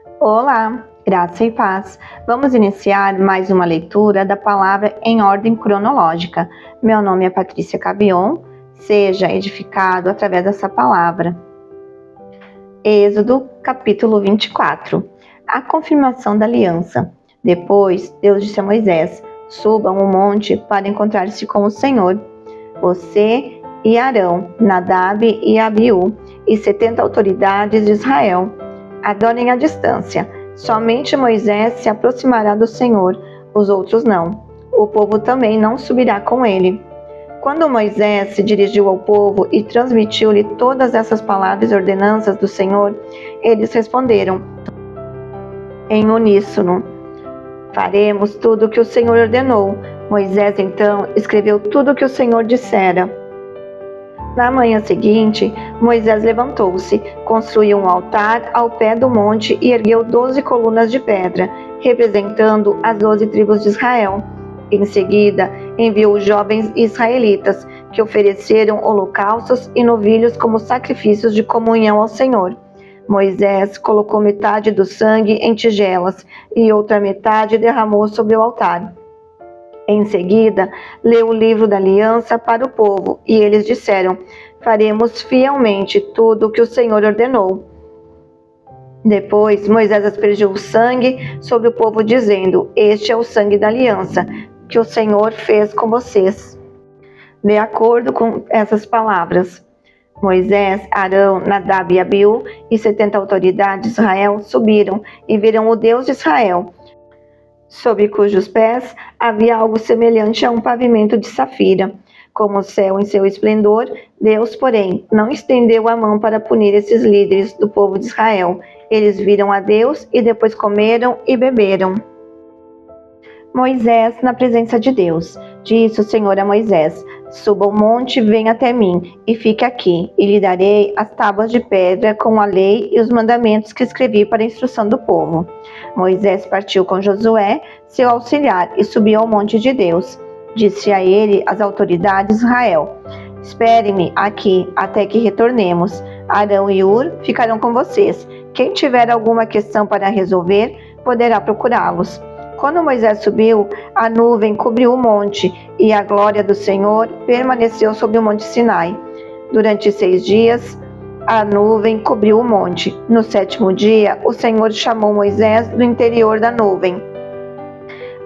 Olá, graça e paz. Vamos iniciar mais uma leitura da palavra em ordem cronológica. Meu nome é Patrícia Cabion. Seja edificado através dessa palavra. Êxodo, capítulo 24. A confirmação da aliança. Depois, Deus disse a Moisés: subam o monte para encontrar-se com o Senhor. Você e Arão, Nadab e Abiú, e 70 autoridades de Israel. Adorem à distância. Somente Moisés se aproximará do Senhor, os outros não. O povo também não subirá com ele. Quando Moisés se dirigiu ao povo e transmitiu-lhe todas essas palavras e ordenanças do Senhor, eles responderam em uníssono: faremos tudo o que o Senhor ordenou. Moisés então escreveu tudo o que o Senhor dissera. Na manhã seguinte, Moisés levantou-se, construiu um altar ao pé do monte e ergueu 12 colunas de pedra, representando as 12 tribos de Israel. Em seguida, enviou os jovens israelitas, que ofereceram holocaustos e novilhos como sacrifícios de comunhão ao Senhor. Moisés colocou metade do sangue em tigelas e outra metade derramou sobre o altar. Em seguida, leu o livro da aliança para o povo, e eles disseram: faremos fielmente tudo o que o Senhor ordenou. Depois, Moisés aspergiu o sangue sobre o povo, dizendo: este é o sangue da aliança que o Senhor fez com vocês. De acordo com essas palavras, Moisés, Arão, Nadab e Abiú e 70 autoridades de Israel subiram e viram o Deus de Israel, sob cujos pés havia algo semelhante a um pavimento de safira, como o céu em seu esplendor. Deus, porém, não estendeu a mão para punir esses líderes do povo de Israel. Eles viram a Deus e depois comeram e beberam. Moisés na presença de Deus. Disse o Senhor a Moisés: suba o monte, venha até mim, e fique aqui, e lhe darei as tábuas de pedra com a lei e os mandamentos que escrevi para a instrução do povo. Moisés partiu com Josué, seu auxiliar, e subiu ao monte de Deus. Disse a ele as autoridades de Israel: espere-me aqui até que retornemos. Arão e Hur ficarão com vocês. Quem tiver alguma questão para resolver, poderá procurá-los. Quando Moisés subiu, a nuvem cobriu o monte, e a glória do Senhor permaneceu sobre o monte Sinai. Durante 6 dias, a nuvem cobriu o monte. No 7º dia, o Senhor chamou Moisés do interior da nuvem.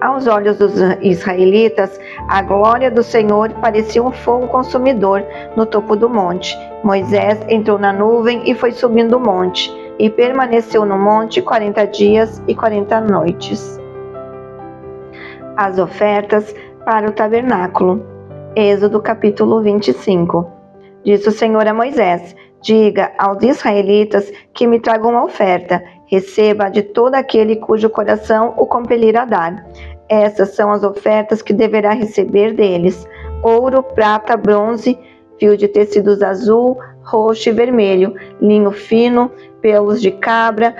Aos olhos dos israelitas, a glória do Senhor parecia um fogo consumidor no topo do monte. Moisés entrou na nuvem e foi subindo o monte, e permaneceu no monte 40 dias e 40 noites. As ofertas para o tabernáculo. Êxodo capítulo 25. Disse o Senhor a Moisés: diga aos israelitas que me tragam uma oferta. Receba de todo aquele cujo coração o compelir a dar. Essas são as ofertas que deverá receber deles: ouro, prata, bronze, fio de tecidos azul, roxo e vermelho, linho fino, pelos de cabra,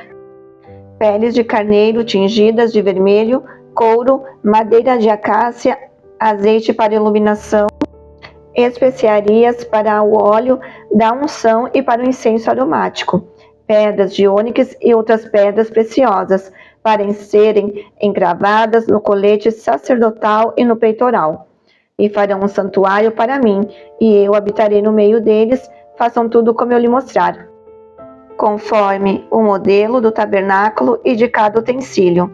peles de carneiro tingidas de vermelho, couro, madeira de acácia, azeite para iluminação, especiarias para o óleo da unção e para o incenso aromático, pedras de ônix e outras pedras preciosas, para serem encravadas no colete sacerdotal e no peitoral. E farão um santuário para mim, e eu habitarei no meio deles. Façam tudo como eu lhe mostrar, conforme o modelo do tabernáculo e de cada utensílio.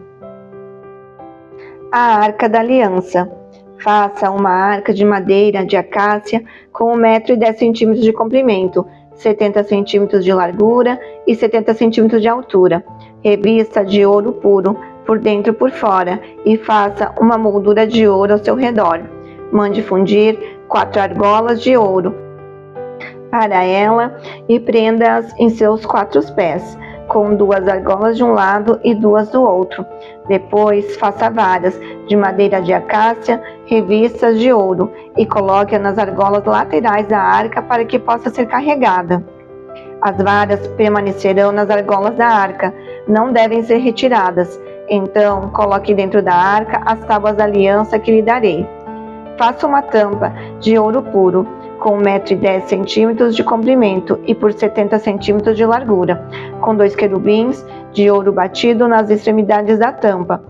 A arca da aliança. Faça uma arca de madeira de acácia com 1,10 m de comprimento, 70 cm de largura e 70 cm de altura. Revista de ouro puro, por dentro e por fora, e faça uma moldura de ouro ao seu redor. Mande fundir 4 argolas de ouro para ela e prenda-as em seus 4 pés, com 2 argolas de um lado e 2 do outro. Depois faça varas de madeira de acácia, revistas de ouro, e coloque-a nas argolas laterais da arca para que possa ser carregada. As varas permanecerão nas argolas da arca, não devem ser retiradas. Então coloque dentro da arca as tábuas da aliança que lhe darei. Faça uma tampa de ouro puro, com 1,10 m de comprimento e por 70 cm de largura, com 2 querubins de ouro batido nas extremidades da tampa.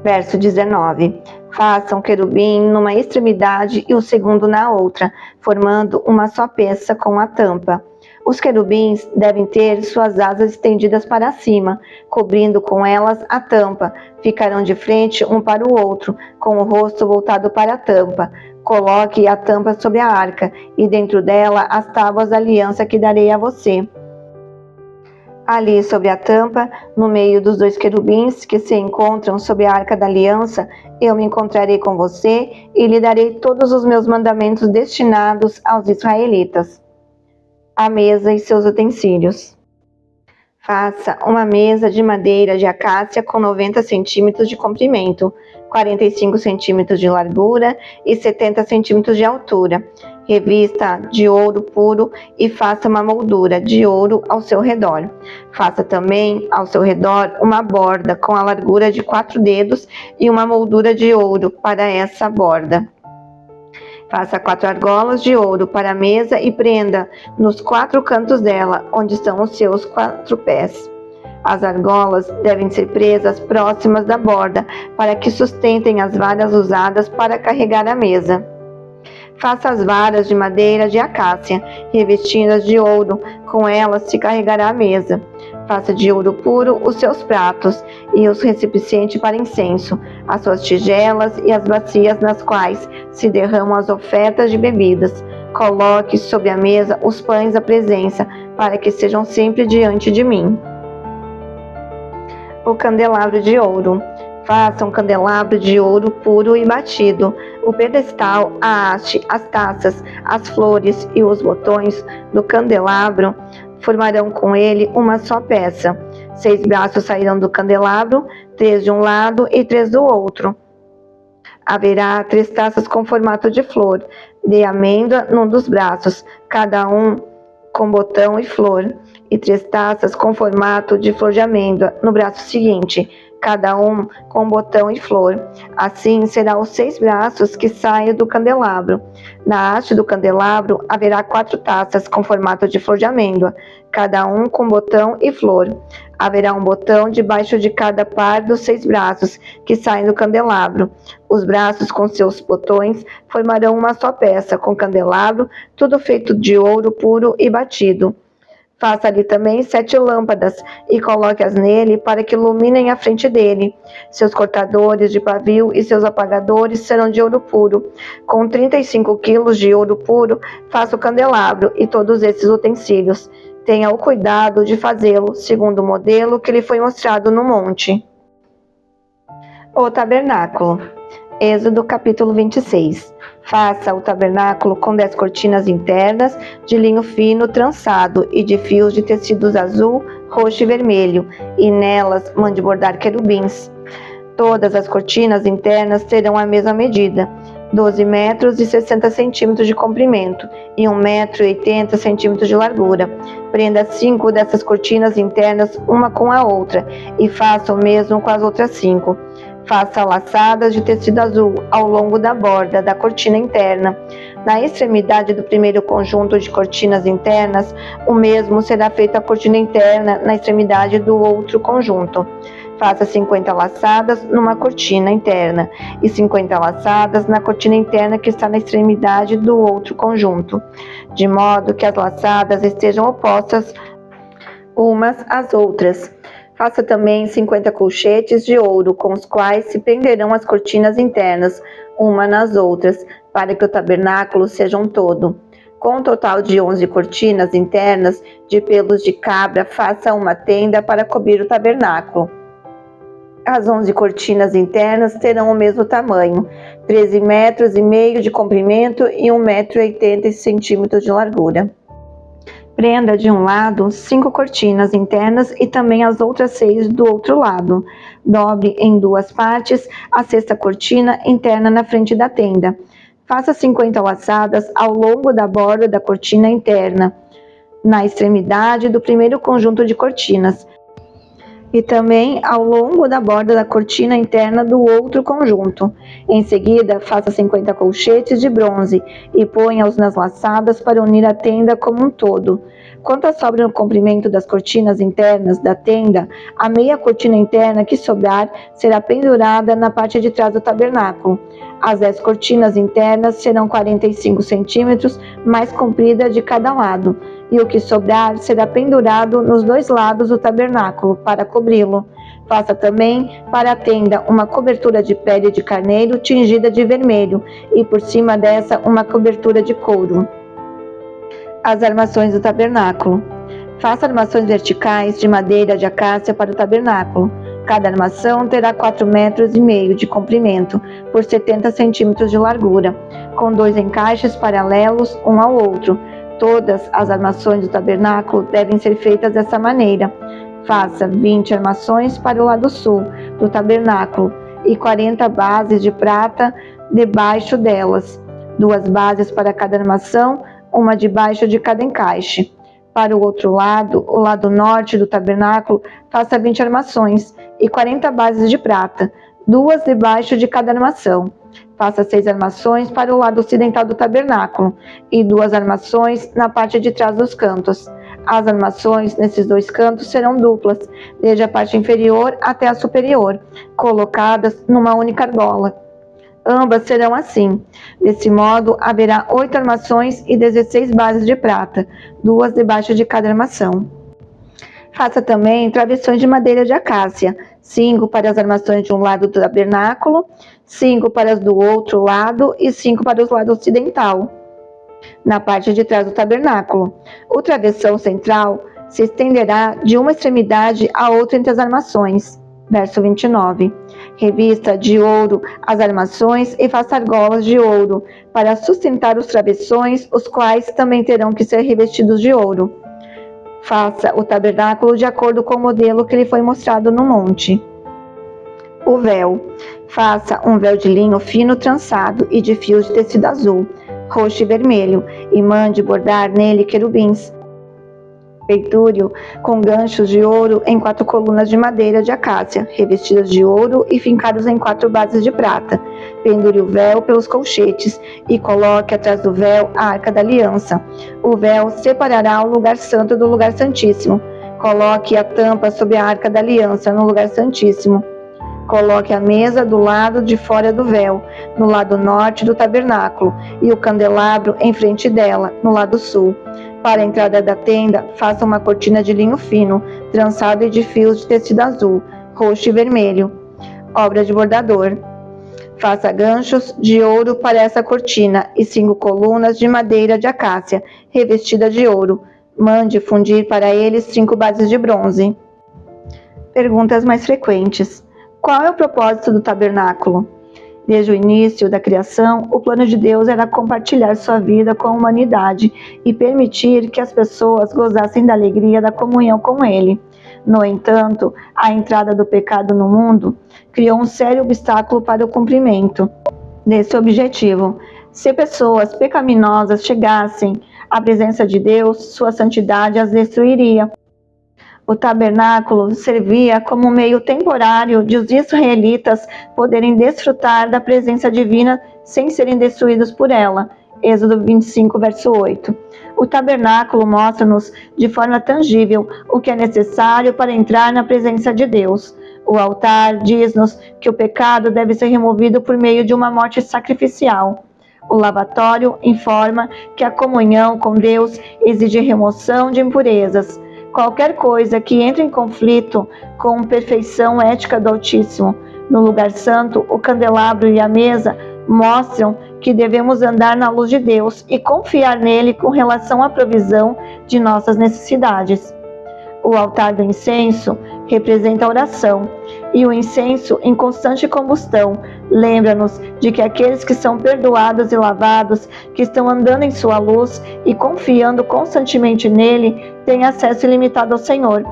Verso 19. Faça um querubim numa extremidade e o segundo na outra, formando uma só peça com a tampa. Os querubins devem ter suas asas estendidas para cima, cobrindo com elas a tampa. Ficarão de frente um para o outro, com o rosto voltado para a tampa. Coloque a tampa sobre a arca, e dentro dela as tábuas da aliança que darei a você. Ali sobre a tampa, no meio dos dois querubins que se encontram sob a arca da aliança, eu me encontrarei com você e lhe darei todos os meus mandamentos destinados aos israelitas. A mesa e seus utensílios. Faça uma mesa de madeira de acácia com 90 centímetros de comprimento, 45 centímetros de largura e 70 centímetros de altura. Revista de ouro puro e faça uma moldura de ouro ao seu redor. Faça também ao seu redor uma borda com a largura de 4 dedos e uma moldura de ouro para essa borda. Faça 4 argolas de ouro para a mesa e prenda nos 4 cantos dela, onde estão os seus 4 pés. As argolas devem ser presas próximas da borda, para que sustentem as varas usadas para carregar a mesa. Faça as varas de madeira de acácia, revestidas de ouro, com elas se carregará a mesa. Faça de ouro puro os seus pratos e os recipientes para incenso, as suas tigelas e as bacias nas quais se derramam as ofertas de bebidas. Coloque sobre a mesa os pães da presença, para que sejam sempre diante de mim. O candelabro de ouro. Faça um candelabro de ouro puro e batido. O pedestal, a haste, as taças, as flores e os botões do candelabro formarão com ele uma só peça. 6 braços sairão do candelabro, 3 de um lado e 3 do outro. Haverá 3 taças com formato de flor de amêndoa num dos braços, cada um com botão e flor, e 3 taças com formato de flor de amêndoa no braço seguinte, cada um com botão e flor. Assim serão os 6 braços que saem do candelabro. Na haste do candelabro haverá 4 taças com formato de flor de amêndoa, cada um com botão e flor. Haverá um botão debaixo de cada par dos 6 braços que saem do candelabro. Os braços com seus botões formarão uma só peça com candelabro, tudo feito de ouro puro e batido. Faça ali também 7 lâmpadas e coloque-as nele para que iluminem a frente dele. Seus cortadores de pavio e seus apagadores serão de ouro puro. Com 35 quilos de ouro puro, faça o candelabro e todos esses utensílios. Tenha o cuidado de fazê-lo segundo o modelo que lhe foi mostrado no monte. O tabernáculo. Êxodo capítulo 26. Faça o tabernáculo com 10 cortinas internas de linho fino trançado e de fios de tecidos azul, roxo e vermelho, e nelas mande bordar querubins. Todas as cortinas internas terão a mesma medida, 12 metros e 60 centímetros de comprimento e 1 metro e 80 centímetros de largura. Prenda 5 dessas cortinas internas uma com a outra e faça o mesmo com as outras 5. Faça laçadas de tecido azul ao longo da borda da cortina interna. Na extremidade do primeiro conjunto de cortinas internas, o mesmo será feito a cortina interna na extremidade do outro conjunto. Faça 50 laçadas numa cortina interna e 50 laçadas na cortina interna que está na extremidade do outro conjunto, de modo que as laçadas estejam opostas umas às outras. Faça também 50 colchetes de ouro, com os quais se prenderão as cortinas internas, uma nas outras, para que o tabernáculo seja um todo. Com um total de 11 cortinas internas de pelos de cabra, faça uma tenda para cobrir o tabernáculo. As 11 cortinas internas terão o mesmo tamanho, 13 metros e meio de comprimento e 1 metro e 80 centímetros de largura. Prenda de um lado 5 cortinas internas e também as outras 6 do outro lado. Dobre em 2 partes a 6ª cortina interna na frente da tenda. Faça 50 laçadas ao longo da borda da cortina interna, na extremidade do primeiro conjunto de cortinas. e também ao longo da borda da cortina interna do outro conjunto. Em seguida, faça 50 colchetes de bronze e ponha-os nas laçadas para unir a tenda como um todo. Quanto à sobra no comprimento das cortinas internas da tenda, a meia cortina interna que sobrar será pendurada na parte de trás do tabernáculo. As 10 cortinas internas serão 45 centímetros mais comprida de cada lado, e o que sobrar será pendurado nos 2 lados do tabernáculo para cobri-lo. Faça também para a tenda uma cobertura de pele de carneiro tingida de vermelho, e por cima dessa uma cobertura de couro. As armações do tabernáculo. Faça armações verticais de madeira de acácia para o tabernáculo. Cada armação terá 4,5 metros de comprimento por 70 centímetros de largura, com 2 encaixes paralelos um ao outro. Todas as armações do tabernáculo devem ser feitas dessa maneira. Faça 20 armações para o lado sul do tabernáculo e 40 bases de prata debaixo delas, 2 bases para cada armação, uma debaixo de cada encaixe. Para o outro lado, o lado norte do tabernáculo, faça 20 armações e 40 bases de prata, 2 debaixo de cada armação. Faça 6 armações para o lado ocidental do tabernáculo e 2 armações na parte de trás dos cantos. As armações nesses 2 cantos serão duplas, desde a parte inferior até a superior, colocadas numa única argola. Ambas serão assim. Desse modo, haverá 8 armações e 16 bases de prata, 2 debaixo de cada armação. Faça também travessões de madeira de acácia, 5 para as armações de um lado do tabernáculo, 5 para as do outro lado e 5 para o lado ocidental, na parte de trás do tabernáculo. O travessão central se estenderá de uma extremidade à outra entre as armações. Verso 29. Revista de ouro as armações e faça argolas de ouro para sustentar os travessões, os quais também terão que ser revestidos de ouro. Faça o tabernáculo de acordo com o modelo que lhe foi mostrado no monte. O véu. Faça um véu de linho fino trançado e de fios de tecido azul, roxo e vermelho, e mande bordar nele querubins. Pendure-o com ganchos de ouro em 4 colunas de madeira de acácia, revestidas de ouro e fincadas em 4 bases de prata. Pendure o véu pelos colchetes e coloque atrás do véu a Arca da Aliança. O véu separará o lugar santo do lugar santíssimo. Coloque a tampa sobre a Arca da Aliança no lugar santíssimo. Coloque a mesa do lado de fora do véu, no lado norte do tabernáculo, e o candelabro em frente dela, no lado sul. Para a entrada da tenda, faça uma cortina de linho fino, trançado e de fios de tecido azul, roxo e vermelho, obra de bordador. Faça ganchos de ouro para essa cortina e 5 colunas de madeira de acácia, revestida de ouro. Mande fundir para eles 5 bases de bronze. Perguntas mais frequentes. Qual é o propósito do tabernáculo? Desde o início da criação, o plano de Deus era compartilhar sua vida com a humanidade e permitir que as pessoas gozassem da alegria da comunhão com Ele. No entanto, a entrada do pecado no mundo criou um sério obstáculo para o cumprimento desse objetivo. Se pessoas pecaminosas chegassem à presença de Deus, sua santidade as destruiria. O tabernáculo servia como meio temporário de os israelitas poderem desfrutar da presença divina sem serem destruídos por ela. Êxodo 25, verso 8. O tabernáculo mostra-nos de forma tangível o que é necessário para entrar na presença de Deus. O altar diz-nos que o pecado deve ser removido por meio de uma morte sacrificial. O lavatório informa que a comunhão com Deus exige remoção de impurezas. Qualquer coisa que entre em conflito com a perfeição ética do Altíssimo. No lugar santo, o candelabro e a mesa mostram que devemos andar na luz de Deus e confiar nele com relação à provisão de nossas necessidades. O altar do incenso representa a oração, e o incenso em constante combustão lembra-nos de que aqueles que são perdoados e lavados, que estão andando em sua luz e confiando constantemente nele, têm acesso ilimitado ao Senhor.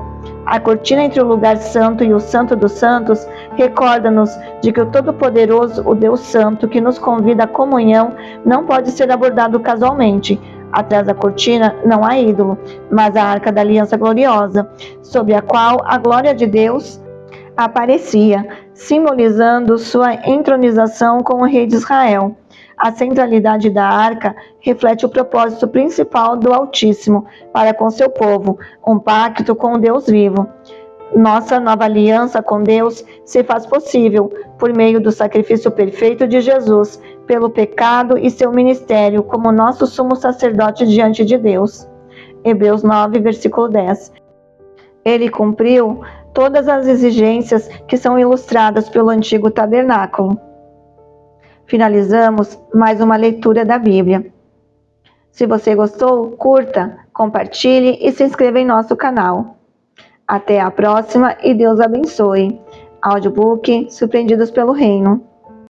A cortina entre o lugar santo e o santo dos santos recorda-nos de que o Todo-Poderoso, o Deus Santo, que nos convida à comunhão, não pode ser abordado casualmente. Atrás da cortina não há ídolo, mas a arca da aliança gloriosa, sobre a qual a glória de Deus aparecia, simbolizando sua entronização como rei de Israel. A centralidade da arca reflete o propósito principal do Altíssimo para com seu povo, um pacto com o Deus vivo. Nossa nova aliança com Deus se faz possível por meio do sacrifício perfeito de Jesus, pelo pecado e seu ministério como nosso sumo sacerdote diante de Deus. Hebreus 9, versículo 10. Ele cumpriu todas as exigências que são ilustradas pelo antigo tabernáculo. Finalizamos mais uma leitura da Bíblia. Se você gostou, curta, compartilhe e se inscreva em nosso canal. Até a próxima e Deus abençoe. Audiobook Surpreendidos pelo Reino.